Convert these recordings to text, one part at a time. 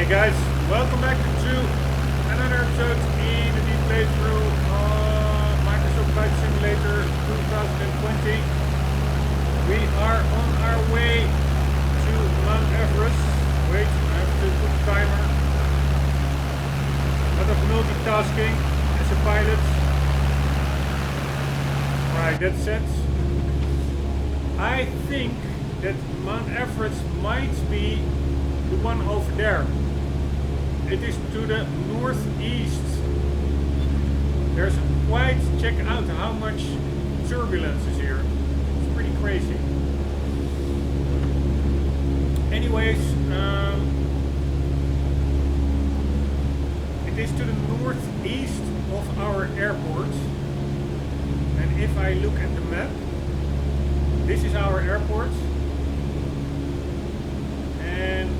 guys, welcome back to another episode in the deep playthrough of Microsoft Flight Simulator 2020. We are on our way to Mount Everest. Wait, I have to put the timer. A lot of multitasking as a pilot. Alright, that's set. I think that Mount Everest might be the one over there. It is to the northeast. There's quite, check out how much turbulence is here. It's pretty crazy. Anyways, it is to the northeast of our airport. And if I look at the map, this is our airport. And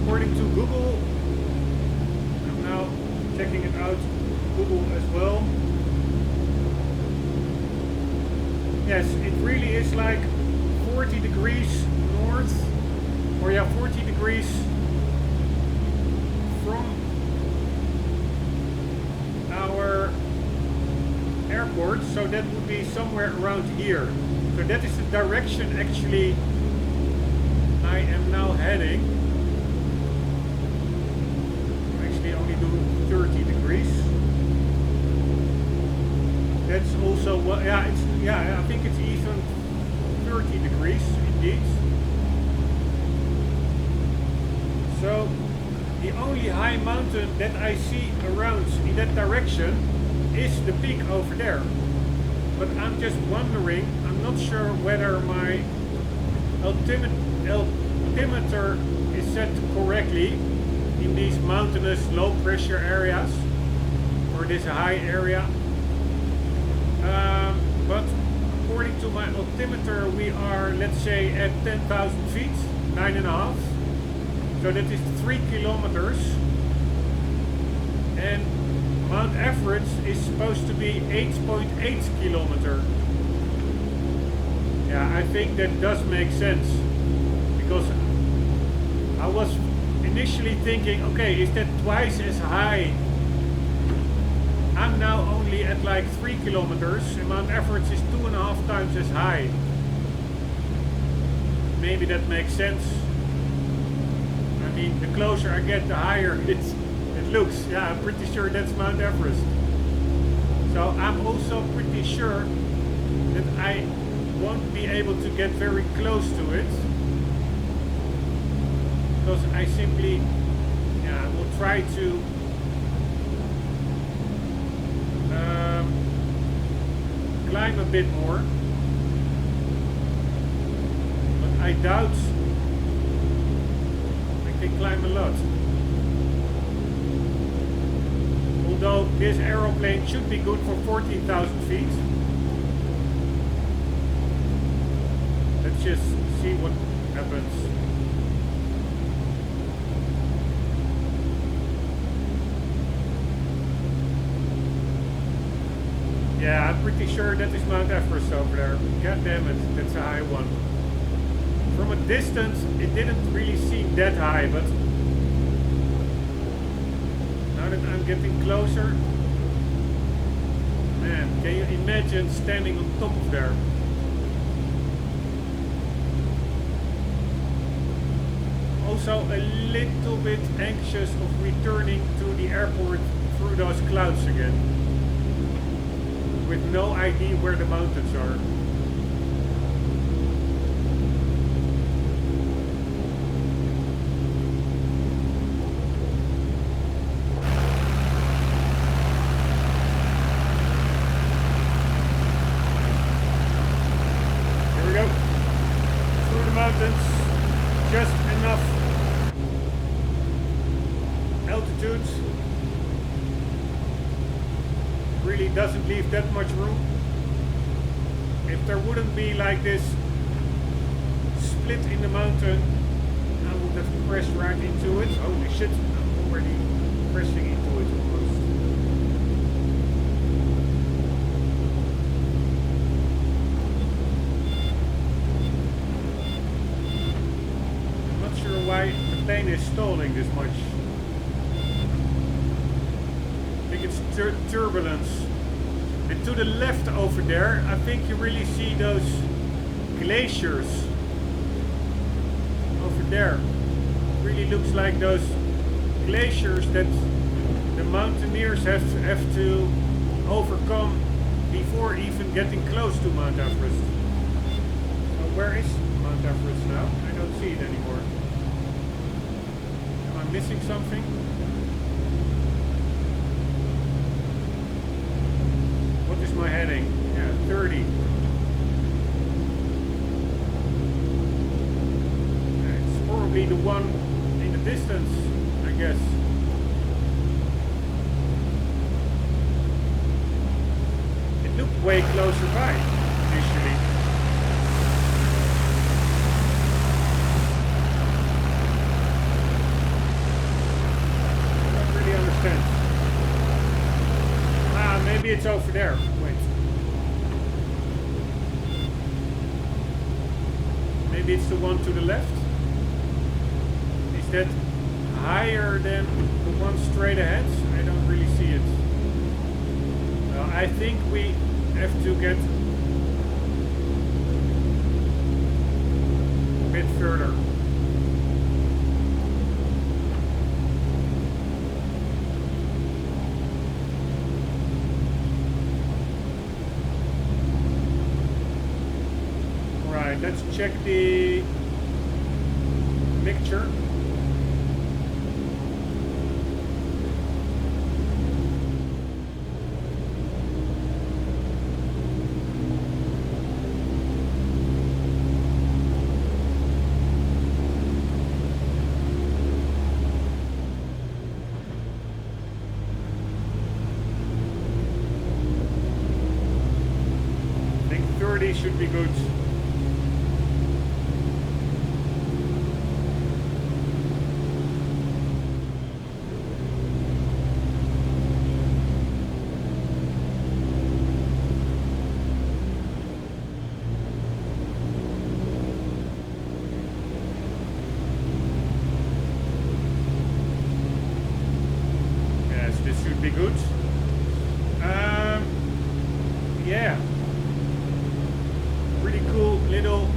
according to Google, I'm now checking it out, Google as well. Yes, it really is like 40 degrees north, or yeah, 40 degrees from our airport, so that would be somewhere around here. So that is the direction actually I am now heading. I'm actually only doing 30 degrees. That's also what, yeah, it's, yeah, I think it's even 30 degrees indeed. So the only high mountain that I see around in that direction is the peak over there. But I'm just wondering, I'm not sure whether my altimeter is set correctly in these mountainous low pressure areas or this high area. But according to my altimeter we are, let's say, at 10,000 feet, 9.5. So that is 3 kilometers. And Mount Everest is supposed to be 8.8 kilometers. Yeah, I think that does make sense. Because I was initially thinking, okay, is that twice as high? I'm now only at like 3 kilometers and Mount Everest is 2.5 times as high. Maybe that makes sense. I mean, the closer I get, the higher it looks. Yeah, I'm pretty sure that's Mount Everest. So I'm also pretty sure that I won't be able to get very close to it. Because I simply, yeah, will try to climb a bit more, but I doubt I can climb a lot. Although this aeroplane should be good for 14,000 feet. Let's just see what happens. Yeah, I'm pretty sure that is Mount Everest over there. God damn it, that's a high one. From a distance, it didn't really seem that high, but now that I'm getting closer, man, can you imagine standing on top of there? Also a little bit anxious of returning to the airport through those clouds again, with no idea where the mountains are. Here we go. Through the mountains. Just enough altitude. Really doesn't leave that much room. If there wouldn't be like this split in the mountain, I would have crashed right into it. Holy shit, I'm already crashing into it almost. I'm not sure why the plane is stalling this much. it's turbulence. And to the left over there, I think you really see those glaciers over there. Really looks like those glaciers that the mountaineers have to overcome before even getting close to Mount Everest. So where is Mount Everest now? I don't see it anymore. Am I missing something? What is my heading? Yeah, 30. It's probably the one in the distance, I guess. It looked way closer by, initially. I don't really understand. Ah, maybe it's over there. Wait. Maybe it's the one to the left? Is that higher than the one straight ahead? I don't really see it. I think we have to get a bit further. Right, let's check the mixture. I think 30 should be good. Be good. Yeah, pretty cool little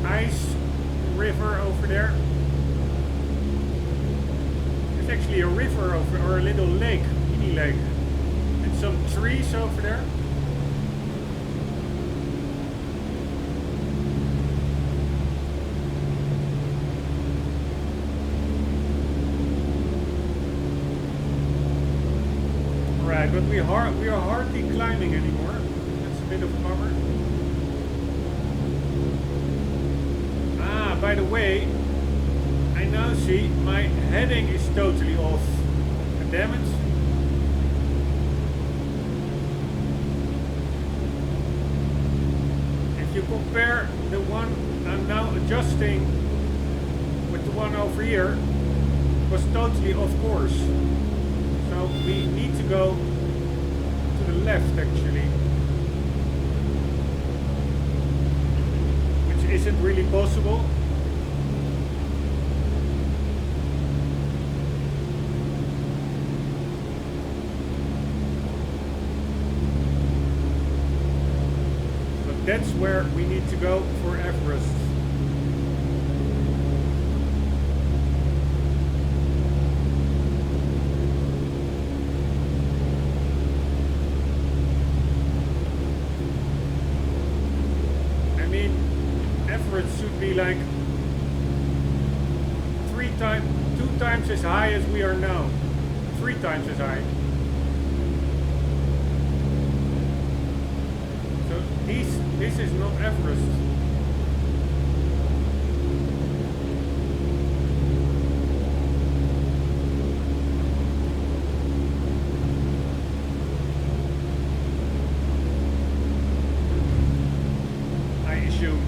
ice river over there. It's actually a river over, or a little lake, mini lake, and some trees over there. Right, but we are hardly climbing anymore. That's a bit of a bummer. Ah, by the way, I now see my heading is totally off. Damn it. If you compare the one I'm now adjusting with the one over here, it was totally off course. So we need to go to the left actually, which isn't really possible. But that's where we need to go for Everest. Everest should be like 2 times as high as we are now. 3 times as high. So this is not Everest. I assume.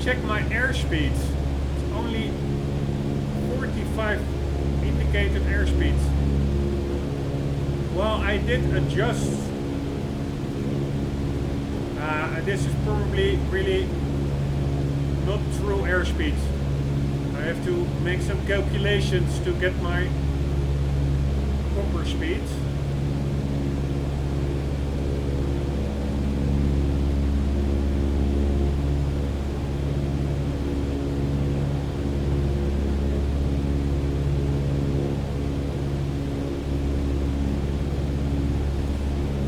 Check my airspeed. It's only 45 indicated airspeed. Well, I did adjust. This is probably really not true airspeed. I have to make some calculations to get my proper speed.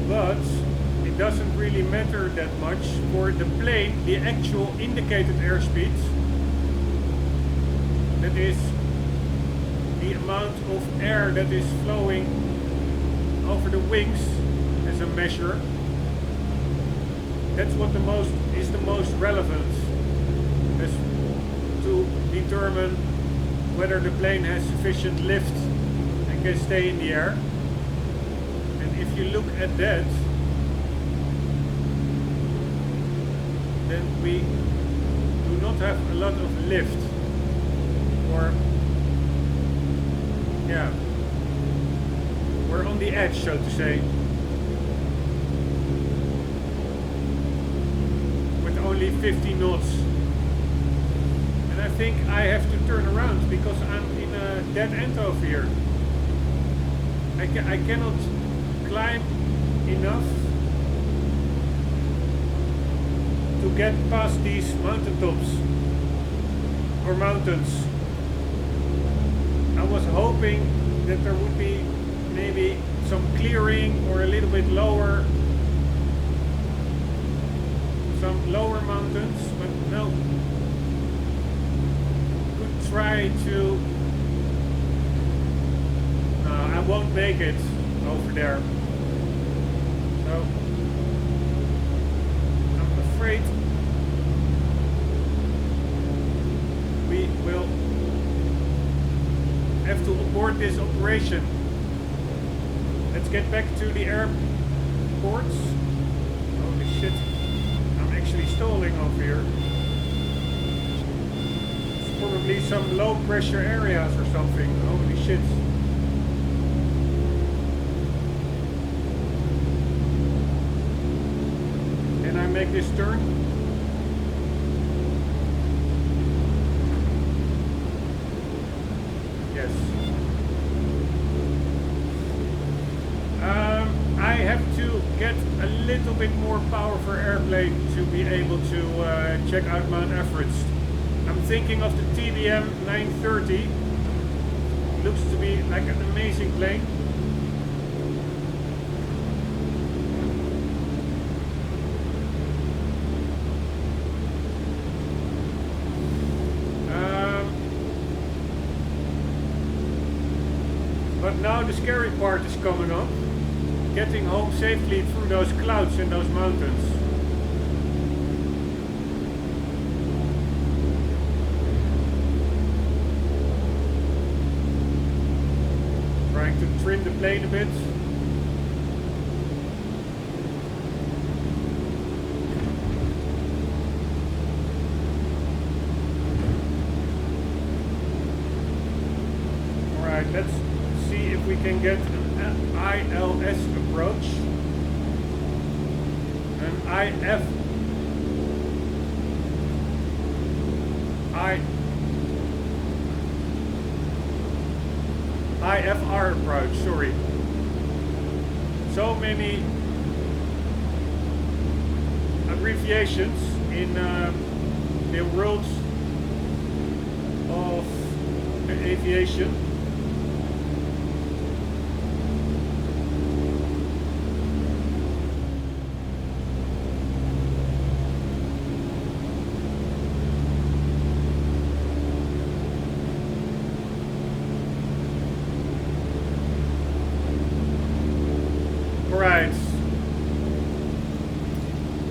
But it doesn't really matter that much for the plane, the actual indicated airspeed. That is the amount of air that is flowing over the wings as a measure. That's what is the most relevant, as to determine whether the plane has sufficient lift and can stay in the air. And if you look at that, then we do not have a lot of lift. Or, yeah, we're on the edge, so to say, with only 50 knots. And I think I have to turn around because I'm in a dead end over here. I cannot climb enough to get past these mountaintops or mountains. I was hoping that there would be maybe some clearing or a little bit lower, some lower mountains, but no. Could try to. No, I won't make it over there. So I'm afraid we will have to abort this operation. Let's get back to the airports. Holy shit, I'm actually stalling over here. It's probably some low pressure areas or something. Holy shit. Can I make this turn? Yes. I have to get a little bit more power for airplane to be able to check out Mount Everest. I'm thinking of the TBM 930. Looks to be like an amazing plane. But now the scary part is coming up. Getting home safely through those clouds and those mountains. Trying to trim the plane a bit. Alright, let's see if we can get an ILS approach. An IFR approach, sorry. So many abbreviations in the world of aviation.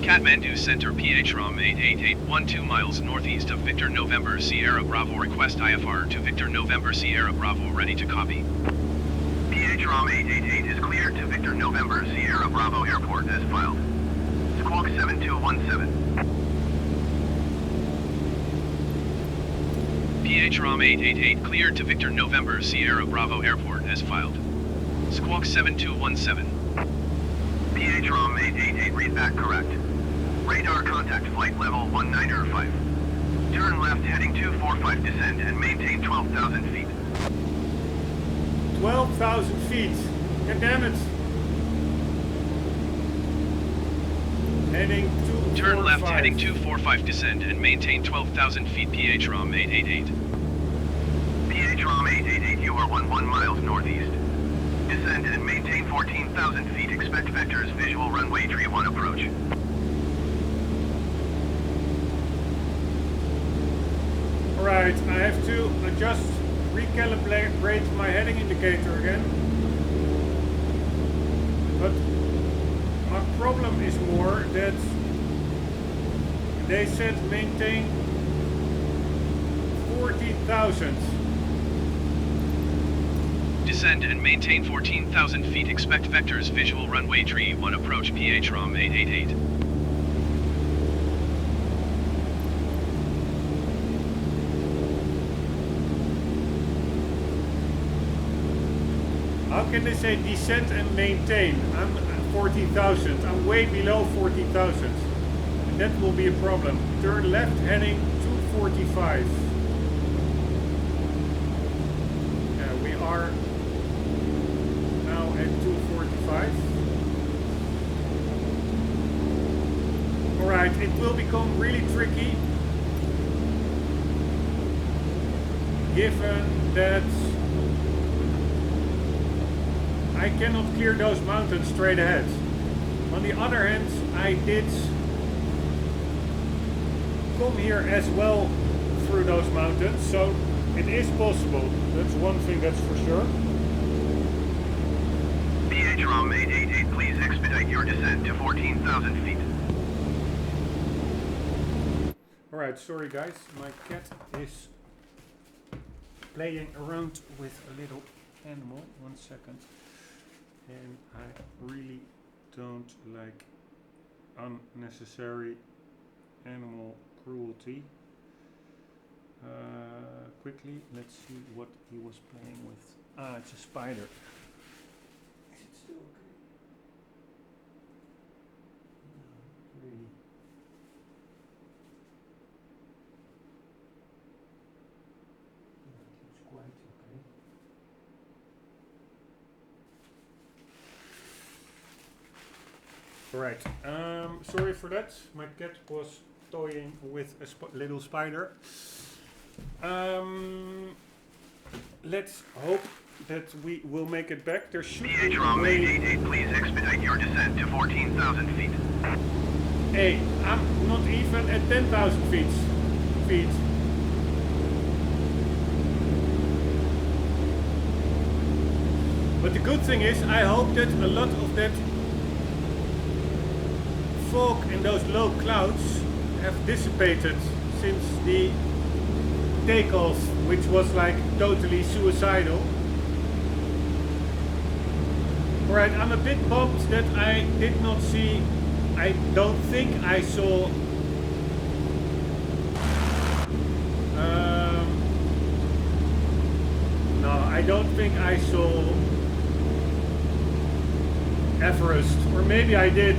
Kathmandu Center PHROM 8881 miles northeast of Victor November Sierra Bravo. Request IFR to Victor November Sierra Bravo, ready to copy. PHROM 888 is cleared to Victor November Sierra Bravo Airport as filed. Squawk 7217. PHROM 888 cleared to Victor November Sierra Bravo Airport as filed. Squawk 7217. PHROM 888 read back correct. Radar contact flight level 1905. Turn left heading 245 descend and maintain 12,000 feet. 12,000 feet. God damn it. Heading 245. Turn left heading 245 descend and maintain 12,000 feet. PHROM 888. PHROM 888, you are 11 miles northeast. Descend and maintain 14,000 feet. Expect vectors, visual runway tree 1 approach. Alright, I have to adjust, recalibrate my heading indicator again. But my problem is more that they said maintain 14,000. Descend and maintain 14,000 feet. Expect vectors, visual runway tree 1 approach. PHROM 888. How can they say descend and maintain? I'm at 14,000. I'm way below 14,000. And that will be a problem. Turn left heading 245. Yeah, we are now at 245. Alright, it will become really tricky. Given that I cannot clear those mountains straight ahead. On the other hand, I did come here as well through those mountains, so it is possible. That's one thing that's for sure. PHROM 888, please expedite your descent to 14,000 feet. Alright, sorry guys, my cat is playing around with a little animal. 1 second. And I really don't like unnecessary animal cruelty. Quickly, let's see what he was playing with. Ah, it's a spider. Is it still okay? No, really. Yeah, it's quite okay. Alright, sorry for that. My cat was toying with a little spider. Let's hope that we will make it back. There should be PHROM 888, please expedite your descent to 14,000 feet. Hey, I'm not even at 10,000 feet. But the good thing is, I hope that a lot of that fog and those low clouds have dissipated since the takeoff, which was like totally suicidal. Alright, I'm a bit bummed that I did not see, I don't think I saw no, I don't think I saw Everest, or maybe I did.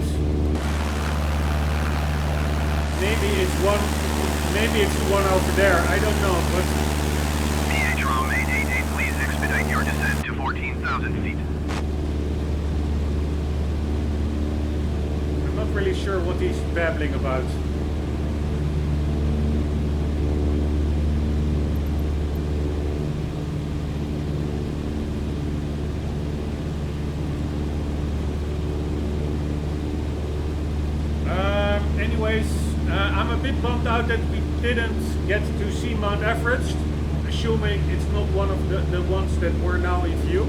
Maybe it's the one over there, I don't know, but PHROM 888, please expedite your descent to 14,000 feet. I'm not really sure what he's babbling about. Anyways, I'm a bit bummed out that we didn't get to see Mount Everest, assuming it's not one of the ones that were now in view.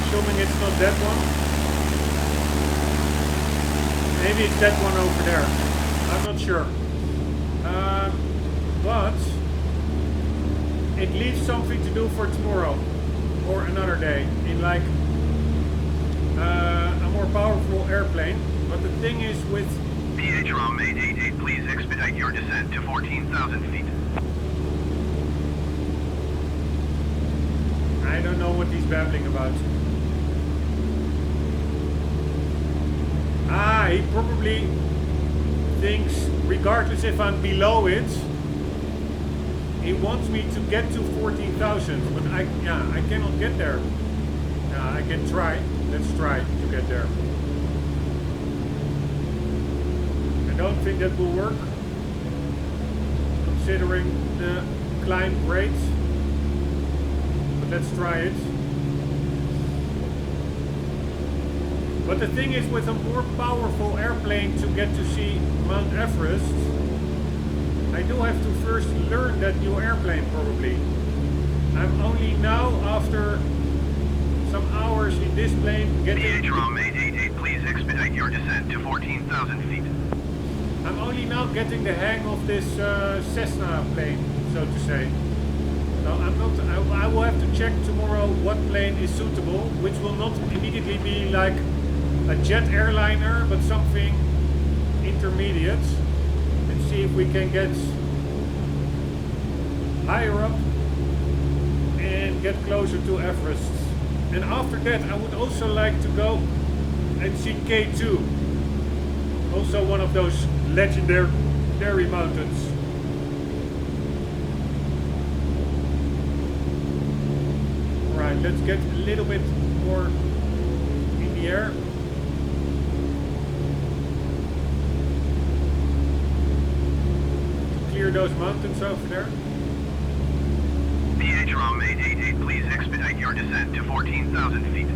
Assuming it's not that one. Maybe it's that one over there. I'm not sure. But it leaves something to do for tomorrow or another day in like a more powerful airplane. But the thing is with PHROM 888, please expedite your descent to 14,000 feet. I don't know what he's babbling about. Ah, he probably thinks, regardless if I'm below it, he wants me to get to 14,000, but I cannot get there. I can try. Let's try to get there. I don't think that will work, considering the climb rate. But let's try it. But the thing is, with a more powerful airplane to get to see Mount Everest, I do have to first learn that new airplane probably. I'm only now, after some hours in this plane, getting... Rombbb 888, please expedite your descent to 14,000 feet. I'm only now getting the hang of this Cessna plane, so to say. So I'm not... I will have to check tomorrow what plane is suitable, which will not immediately be like a jet airliner, but something intermediate. And see if we can get higher up and get closer to Everest. And after that, I would also like to go and see K2. Also one of those legendary mountains. Alright, let's get a little bit more in the air. To clear those mountains over there. Rombbb 888, please expedite your descent to 14,000 feet.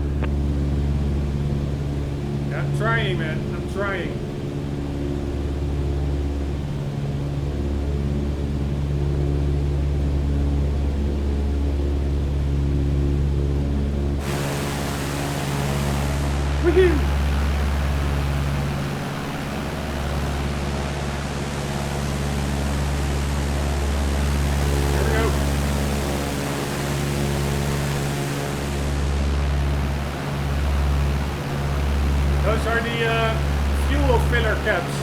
Yeah, I'm trying, man. I'm trying. Woohoo! Those are the fuel filler caps.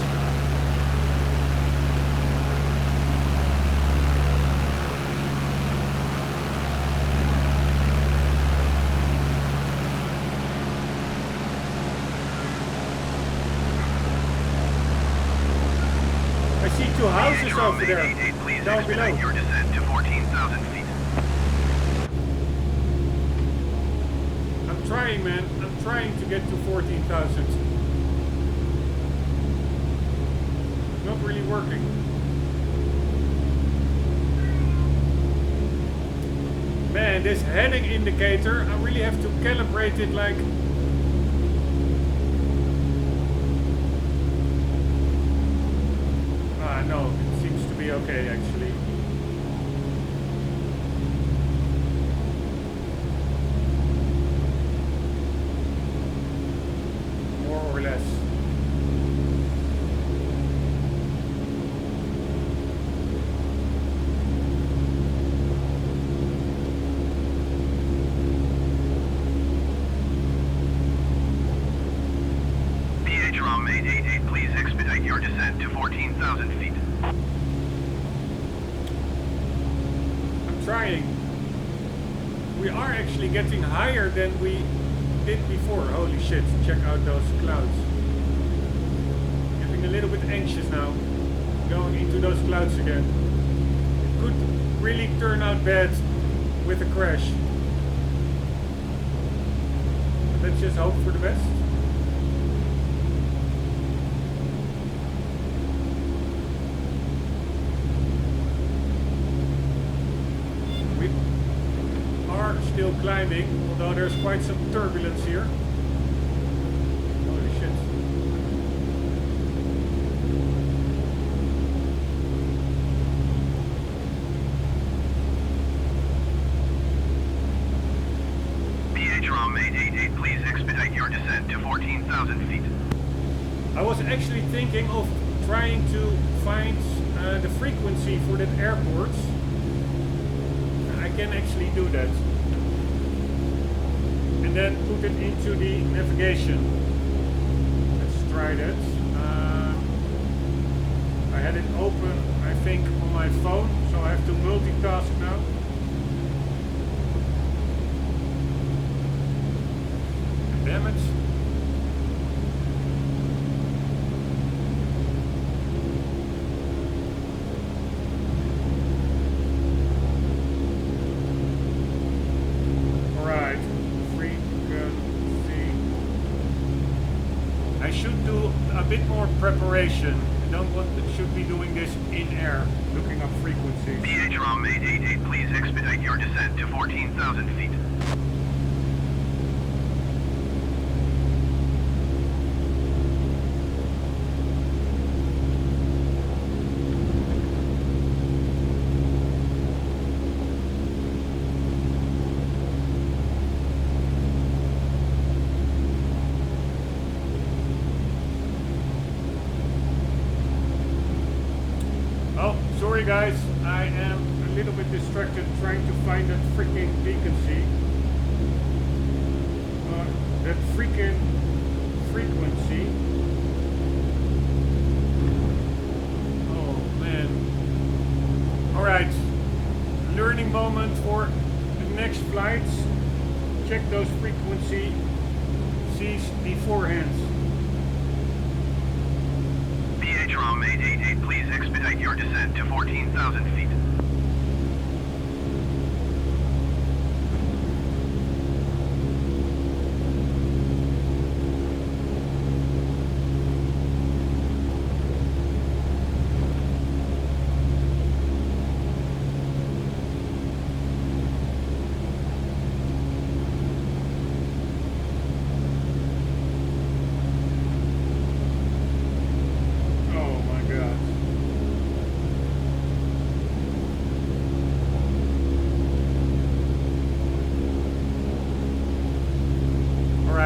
I see two houses over there, down below. Your descent to 14,000 feet. I'm trying, man. I'm trying to get to 14,000. It's not really working. Man, this heading indicator, I really have to calibrate it like... no, it seems to be okay actually. More or less. Rombbb 888, please expedite your descent to 14,000 feet. I'm trying. We are actually getting higher than we did before. Holy shit, check out those clouds. Getting a little bit anxious now. Going into those clouds again. It could really turn out bad with a crash. But let's just hope for the best. Still climbing, although there's quite some turbulence here. Holy shit. Rombbb 888, please expedite your descent to 14,000 feet. I was actually thinking of trying to find the frequency for that airport. I can actually do that. And then put it into the navigation. Let's try that. I had it open, I think, on my phone, so I have to multitask now. Damn it. bit more preparation. I don't want should be doing this in air, looking up frequencies. PHROM 888, please expedite your descent to 14,000 feet. Sorry guys, I am a little bit distracted trying to find that freaking beacon. That freaking frequency. Oh man. Alright, learning moment for the next flights. Check those frequencies beforehand. PHROM 888, please expedite your descent to 14,000 feet.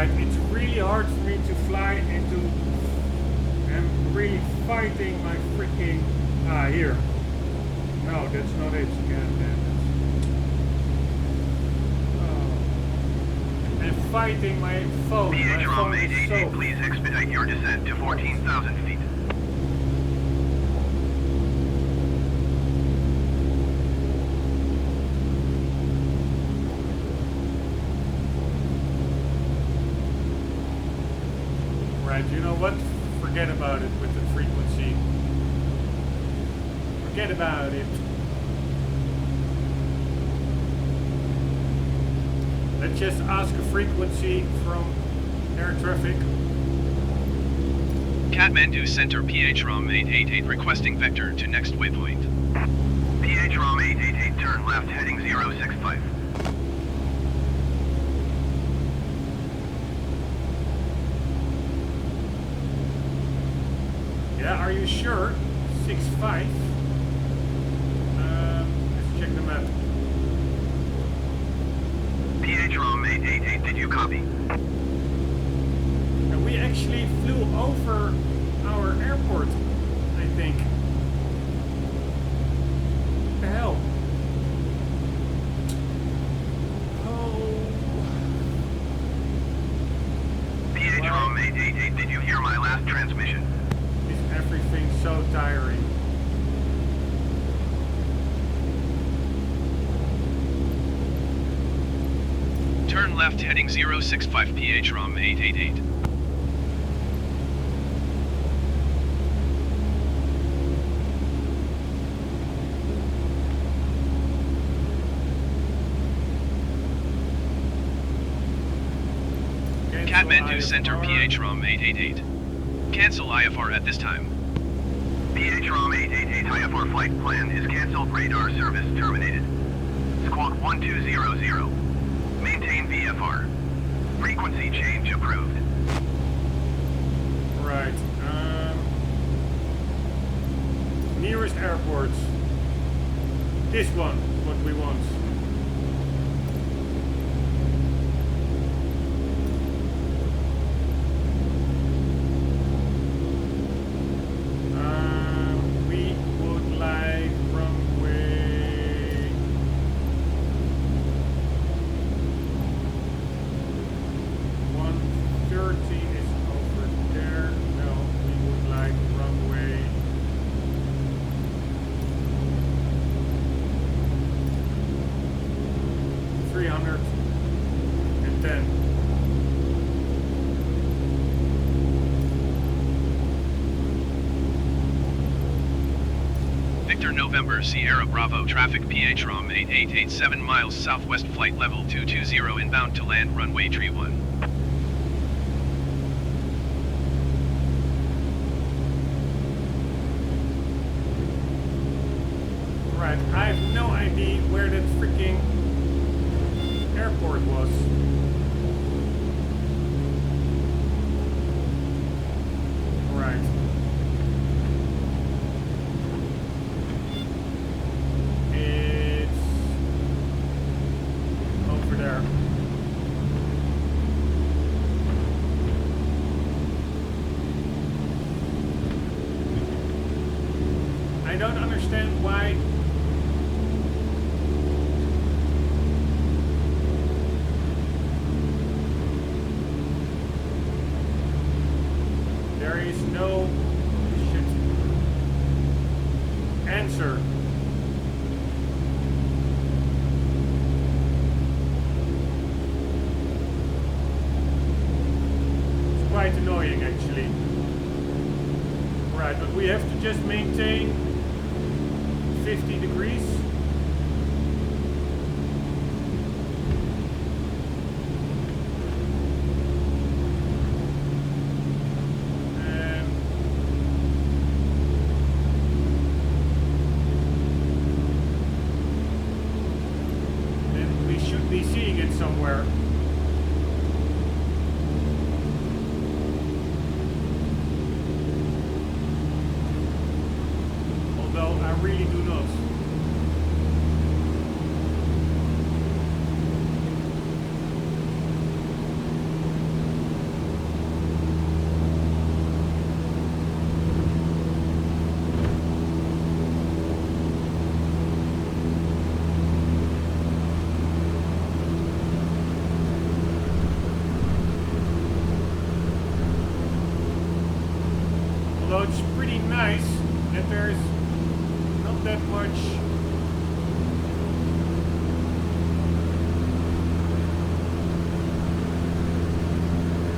It's really hard for me to fly into and really fighting my freaking here. No, that's not it. God damn it. Oh. And fighting my phone. PHROM 888, so please expedite your descent to 14,000 feet. You know what? Forget about it with the frequency. Forget about it. Let's just ask a frequency from air traffic. Kathmandu Center PHROM 888 requesting vector to next waypoint. PHROM 888 turn left heading 065. Yeah, are you sure? 6.5. Let's check the map. PHROM 888, did you copy? And we actually flew over our airport, I think. What the hell? Oh. PHROM 888, did you hear my last transmission? Everything's so tiring. Turn left heading 065 PHROM 888. Kathmandu Center PHROM 888. Cancel IFR at this time. PHROM 888 IFR flight plan is cancelled. Radar service terminated. Squawk 1200. Maintain VFR. Frequency change approved. Right. Nearest airports. This one, what we want. November Sierra Bravo traffic PHROM 888 7 miles southwest flight level 220 inbound to land runway tree 1. Right, I have no idea where that freaking airport was. Right. It's over there. I don't understand why there is no answer. It's quite annoying actually. Right, but we have to just maintain 50 degrees. And we should be seeing it somewhere. Although I really do not. Although it's pretty nice that there's not that much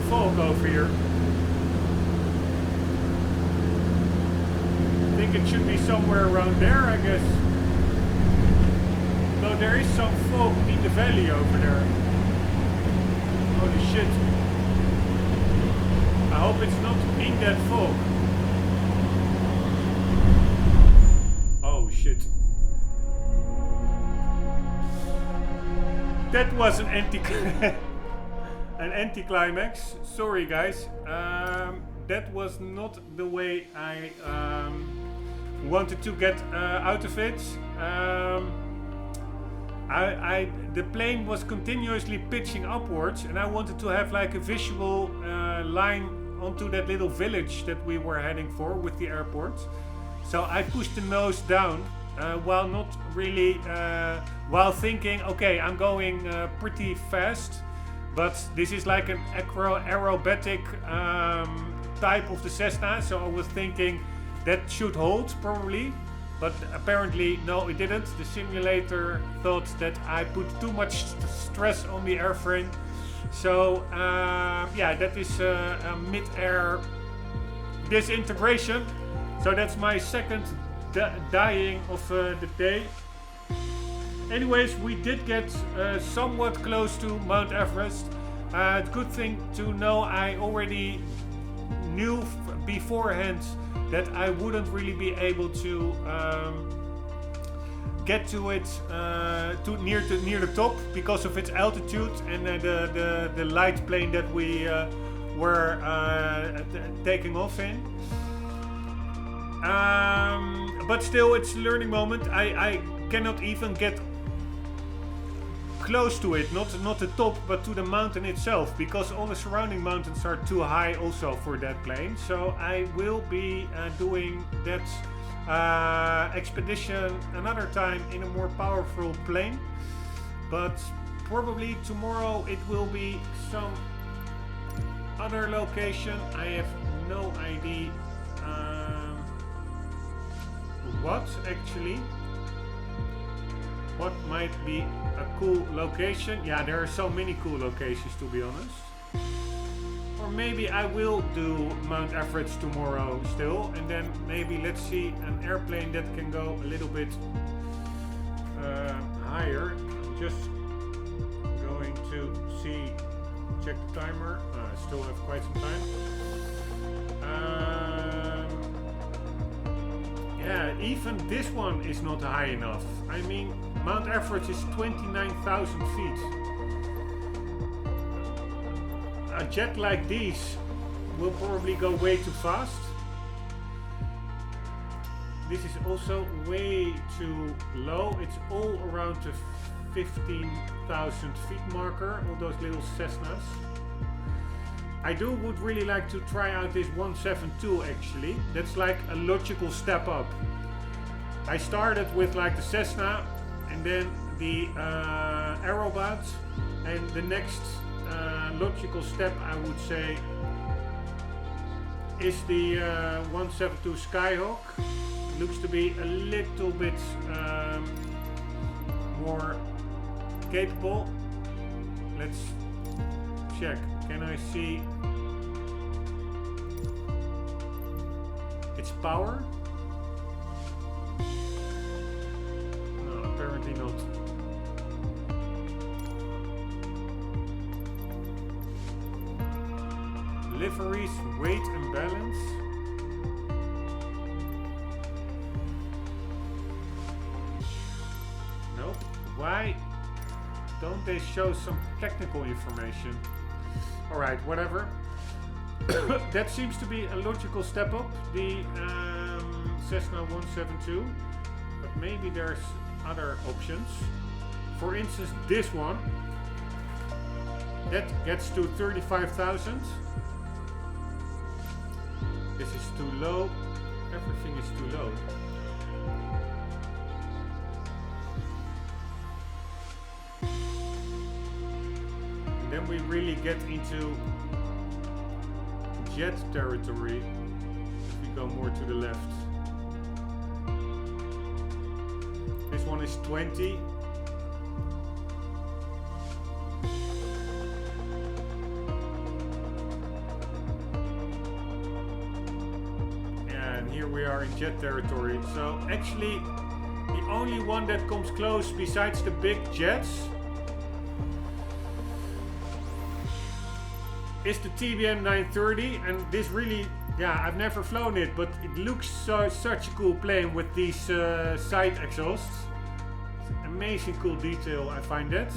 fog over here. I think it should be somewhere around there, I guess. Though there is some fog in the valley over there. Holy shit. I hope it's not in that fog. Oh shit. That was an anticlimax. Sorry guys. That was not the way I wanted to get out of it. The plane was continuously pitching upwards, and I wanted to have like a visual line onto that little village that we were heading for with the airport. So I pushed the nose down while not really, while thinking, okay, I'm going pretty fast, but this is like an aerobatic type of the Cessna, so I was thinking that should hold probably, but apparently no, it didn't. The simulator thought that I put too much stress on the airframe. So yeah, that is a mid-air disintegration. So that's my second dying of the day. Anyways, we did get somewhat close to Mount Everest. Good thing to know, I already knew beforehand that I wouldn't really be able to get to it near the top because of its altitude and the light plane that we were taking off in. But still, it's a learning moment. I cannot even get close to it, not the top, but to the mountain itself, because all the surrounding mountains are too high also for that plane. So I will be doing that expedition another time in a more powerful plane, but probably tomorrow it will be some other location. I have no idea what actually. What might be a cool location? Yeah, there are so many cool locations, to be honest. Or maybe I will do Mount Everest tomorrow still, and then maybe let's see an airplane that can go a little bit higher. I'm just going to check the timer. I still have quite some time. Yeah, even this one is not high enough. I mean, Mount Everest is 29,000 feet. A jet like these will probably go way too fast. This is also way too low. It's all around the 15,000 feet marker, all those little Cessnas. I would really like to try out this 172 actually. That's like a logical step up. I started with like the Cessna and then the Rombbb, and the next logical step I would say is the 172 Skyhawk. Looks to be a little bit more capable. Let's check. Can I see its power? No, apparently not. Liveries, weight and balance. Nope. Why don't they show some technical information? Alright, whatever. That seems to be a logical step up, the Cessna 172. But maybe there's other options. For instance, this one. That gets to 35,000. This is too low. Everything is too low. And then we really get into jet territory if we go more to the left. This one is 20. And here we are in jet territory. So actually the only one that comes close besides the big jets is the TBM 930, and this really, yeah, I've never flown it, but it looks such a cool plane with these side exhausts. It's an amazing cool detail, I find that.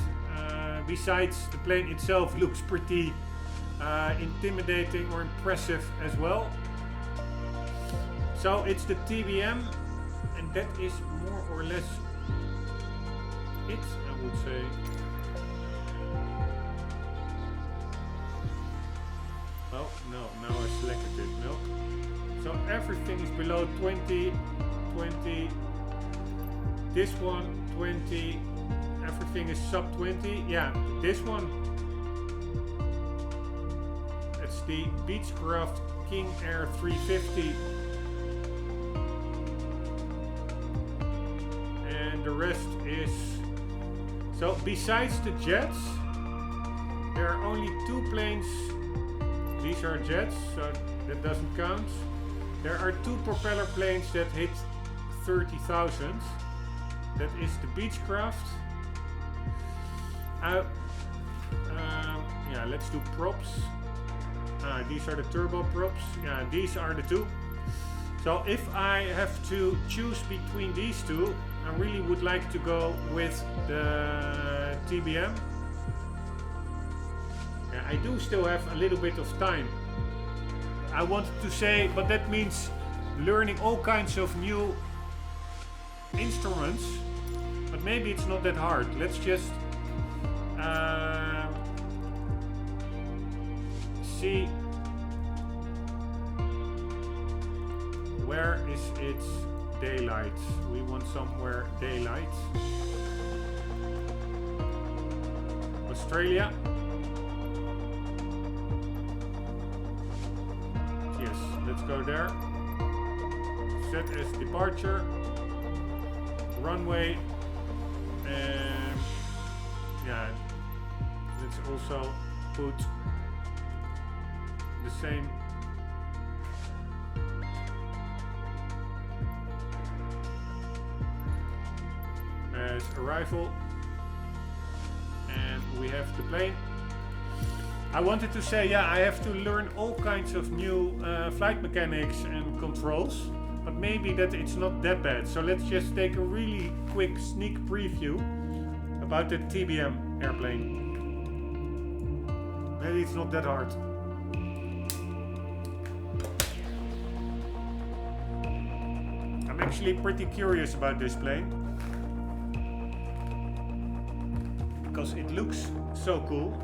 Besides, the plane itself looks pretty intimidating or impressive as well. So it's the TBM, and that is more or less it, I would say. Oh, no, now I selected it, no. So everything is below 20, 20, this one, 20, everything is sub 20. Yeah, this one, it's the Beechcraft King Air 350. And the rest is, so besides the jets, there are only two planes. These are jets, so that doesn't count. There are two propeller planes that hit 30,000. That is the Beechcraft. Yeah, let's do props. These are the turbo props. Yeah, these are the two. So if I have to choose between these two, I really would like to go with the TBM. I do still have a little bit of time. I wanted to say, but that means learning all kinds of new instruments. But maybe it's not that hard. Let's just see where is its daylight. We want somewhere daylight. Australia. Let's go there. Set as departure. Runway. And yeah, let's also put the same as arrival. And we have the plane. I wanted to say, yeah, I have to learn all kinds of new flight mechanics and controls. but maybe that it's not that bad. So let's just take a really quick sneak preview about the TBM airplane. Maybe it's not that hard. I'm actually pretty curious about this plane because it looks so cool.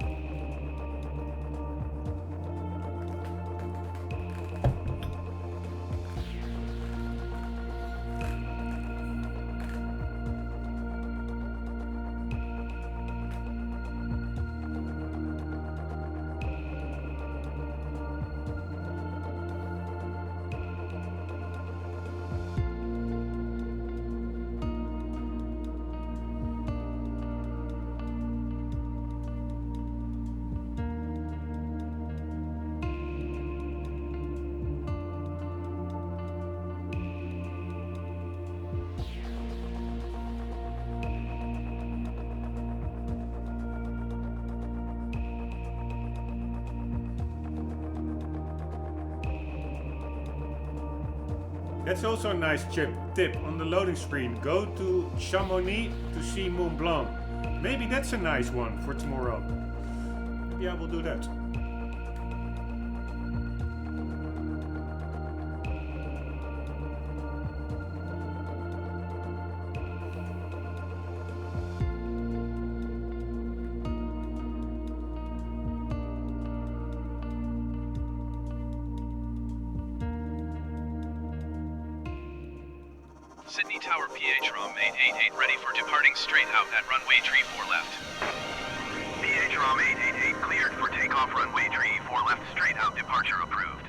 That's also a nice tip on the loading screen. Go to Chamonix to see Mont Blanc. Maybe that's a nice one for tomorrow. Maybe I will do that. Sydney Tower PH Rombbb 888 ready for departing straight out at runway 34 left. PH Rombbb 888 cleared for takeoff runway 34 left straight out departure approved.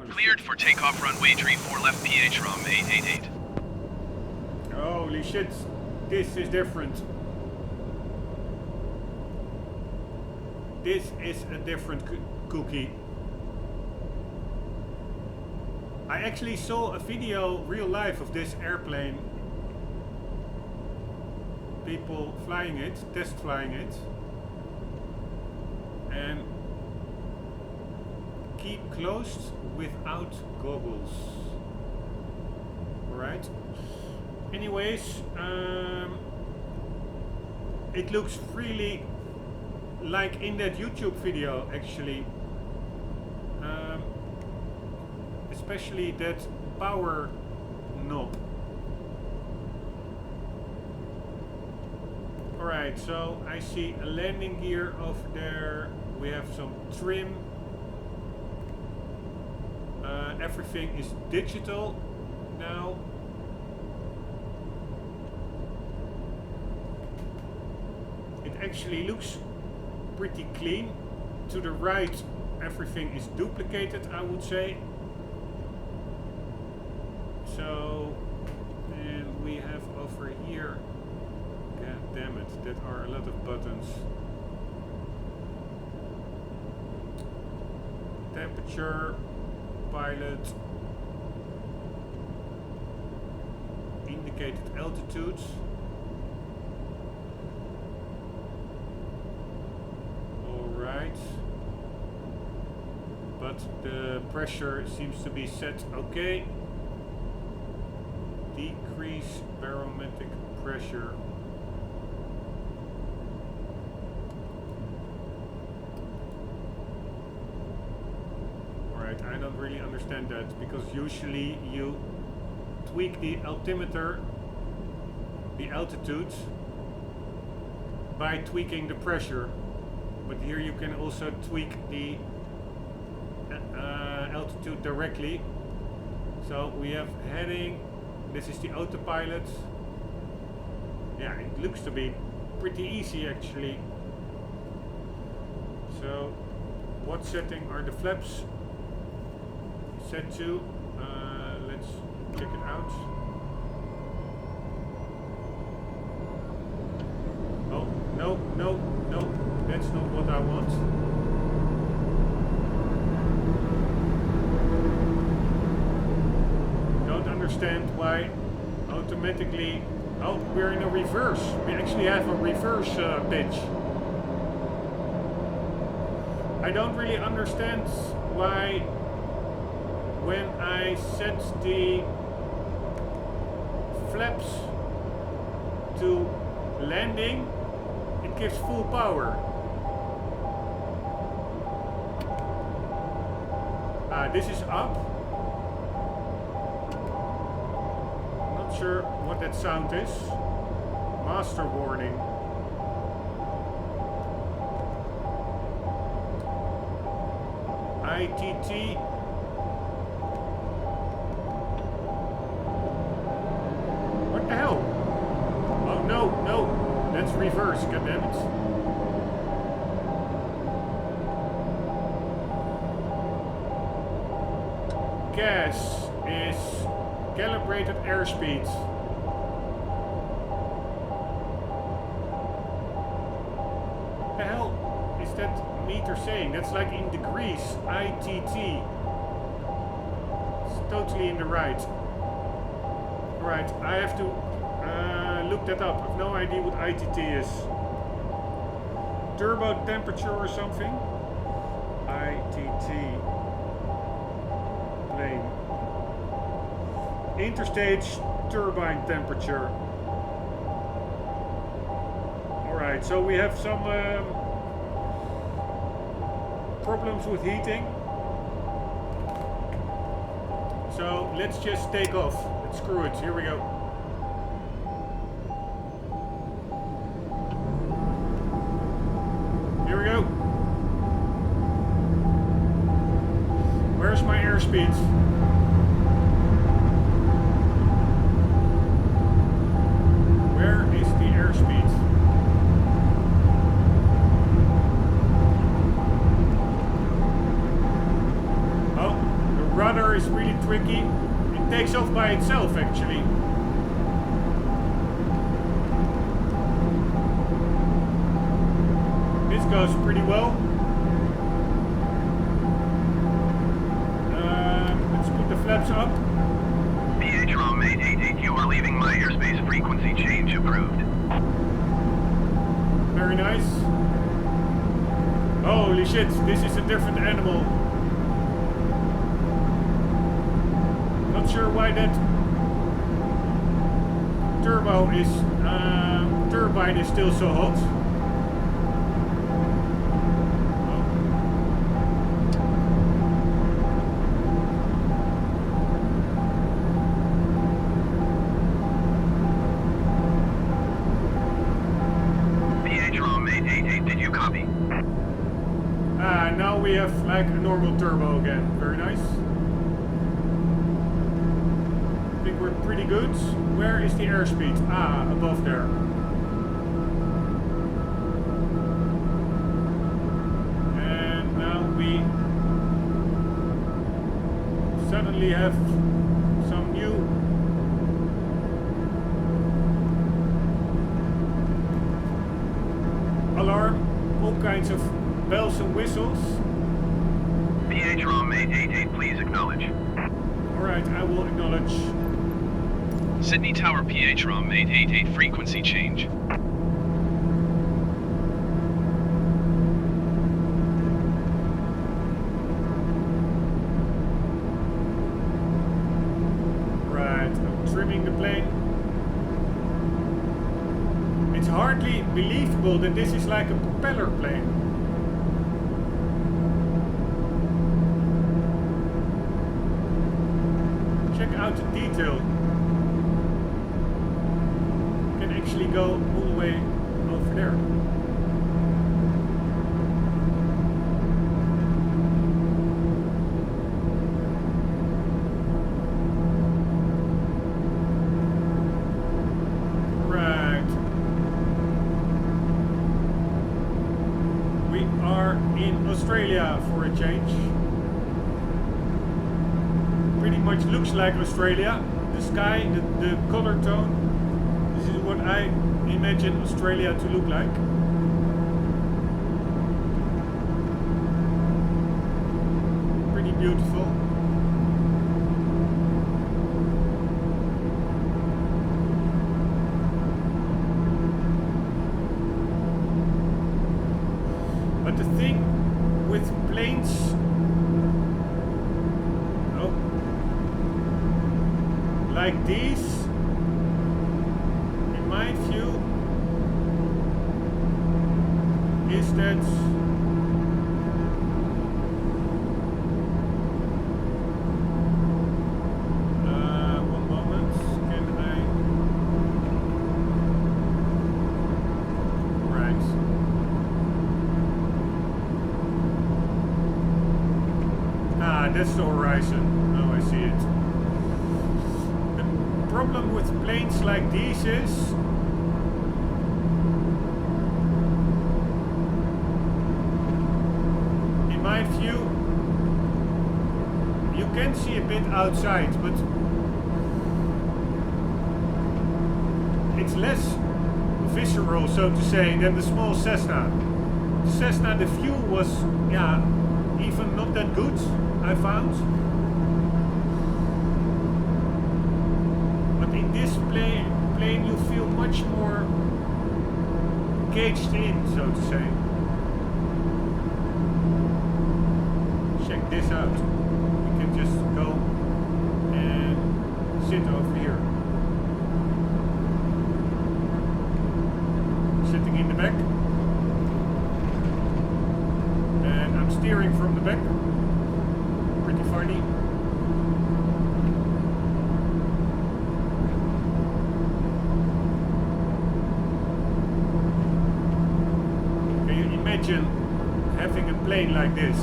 Cleared for takeoff runway 34 left PH Rombbb 888. Holy shit, this is different. This is a different cookie. I actually saw a video, real life, of this airplane. People flying it, test flying it. And keep closed without goggles. Alright. Anyways, it looks really like in that YouTube video actually. Especially that power knob. Alright, so I see a landing gear over there. We have some trim. Everything is digital now. It actually looks pretty clean. To the right, everything is duplicated, I would say. So, and we have over here, god damn it, that are a lot of buttons. Temperature, pilot, indicated altitude. Alright. But the pressure seems to be set okay. Decrease barometric pressure. Alright, I don't really understand that because usually you tweak the altimeter, the altitude, by tweaking the pressure. But here you can also tweak the altitude directly. So we have heading. This is the autopilot. Yeah, it looks to be pretty easy actually. So, what setting are the flaps set to? Let's check it out. Oh, no, that's not what I want. Understand why automatically. Oh, we're in a reverse. We actually have a reverse pitch. I don't really understand why when I set the flaps to landing, it gives full power. This is up. Not sure what that sound is. Master warning. ITT. What the hell? Oh no, no. That's reverse, goddammit. Gas is calibrated airspeed. What the hell is that meter saying? That's like in degrees. ITT. It's totally in the right. Right, I have to look that up. I have no idea what ITT is. Turbo temperature or something? ITT. Plane. Interstage turbine temperature. Alright, so we have some problems with heating. So let's just take off. Let's screw it. Here we go. Here we go. Where's my airspeed? Where is the airspeed? Oh, the rudder is really tricky. It takes off by itself, actually. This goes pretty well. Let's put the flaps up. PH Rombbb 888, you are leaving my airspace. Frequency change approved. Very nice. Holy shit, this is a different animal. Not sure why that turbine is still so hot. Now we have like a normal turbo again. Very nice. I think we're pretty good. Where is the airspeed? Ah, above there. And now we suddenly have some new alarm, all kinds of bells and whistles. PH Rombbb 888, please acknowledge. Alright, I will acknowledge. Sydney Tower PH Rombbb 888, frequency change. Right, I'm trimming the plane. It's hardly believable that this is like a propeller plane. Check out the detail. Can actually go all the way over there. Right. We are in Australia for a change. Pretty much looks like Australia. The sky, the color tone. This is what I imagine Australia to look like. Pretty beautiful. But the thing with planes... Oh. like these, in my view, is that one moment, can I? Right. Ah, that's the horizon. Oh, I see it. The problem with planes like these is in my view, you can see a bit outside, but it's less visceral, so to say, than the small Cessna. The Cessna, the view was, yeah, even not that good, I found. But in this plane you feel much more caged in, so to say. Check this out. You can just go and sit over here. Sitting in the back. And I'm steering from the back. Pretty funny. Can you imagine having a plane like this?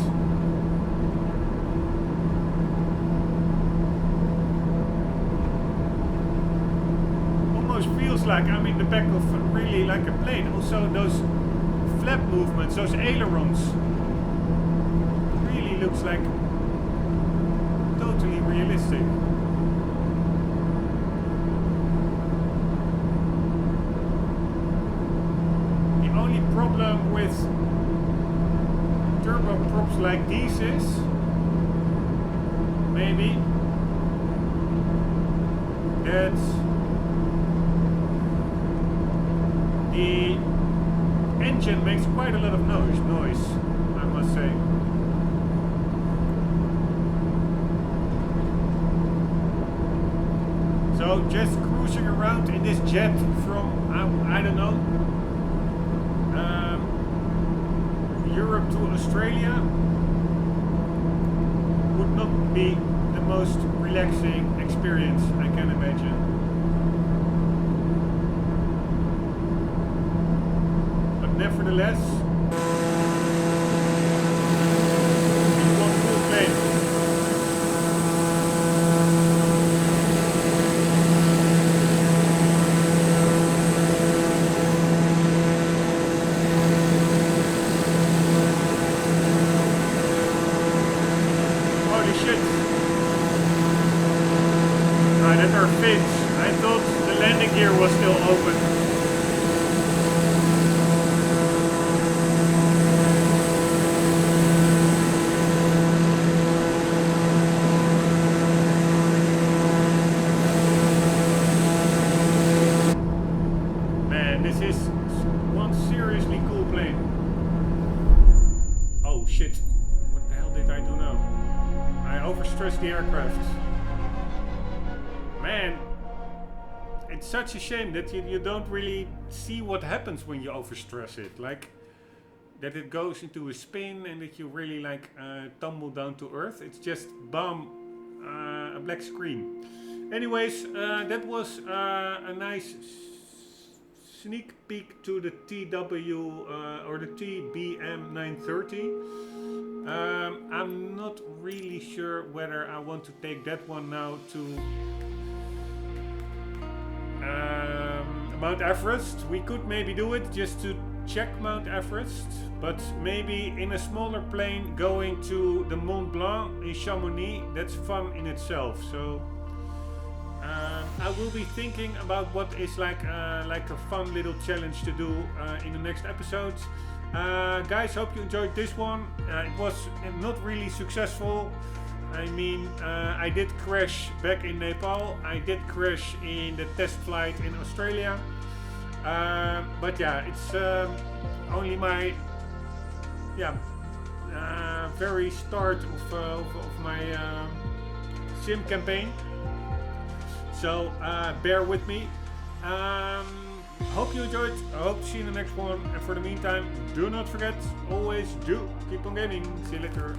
Almost feels like I'm in the back of really like a plane. Also those flap movements, those ailerons, really looks like totally realistic. The only problem with turboprops like these is maybe that the engine makes quite a lot of noise, I must say. So just cruising around in this jet from, I don't know, Europe to Australia would not be the most relaxing experience, I can imagine. But nevertheless, it's one cool plane. Vids. I thought the landing gear was still open. Man, this is one seriously cool plane. Oh shit. What the hell did I do now? I overstressed the aircraft. Man, it's such a shame that you don't really see what happens when you overstress it. Like, that it goes into a spin and that you really like tumble down to earth. It's just, bam, a black screen. Anyways, that was a nice sneak peek to the TW or the TBM 930. I'm not really sure whether I want to take that one now to Mount Everest. We could maybe do it just to check Mount Everest, but maybe in a smaller plane going to the Mont Blanc in Chamonix, that's fun in itself. So I will be thinking about what is like a fun little challenge to do in the next episodes. Guys, hope you enjoyed this one. It was not really successful. I mean, I did crash back in Nepal. I did crash in the test flight in Australia. But yeah, it's only my very start of my sim campaign. So bear with me. Hope you enjoyed. I hope to see you in the next one. And for the meantime, do not forget, always do keep on gaming. See you later.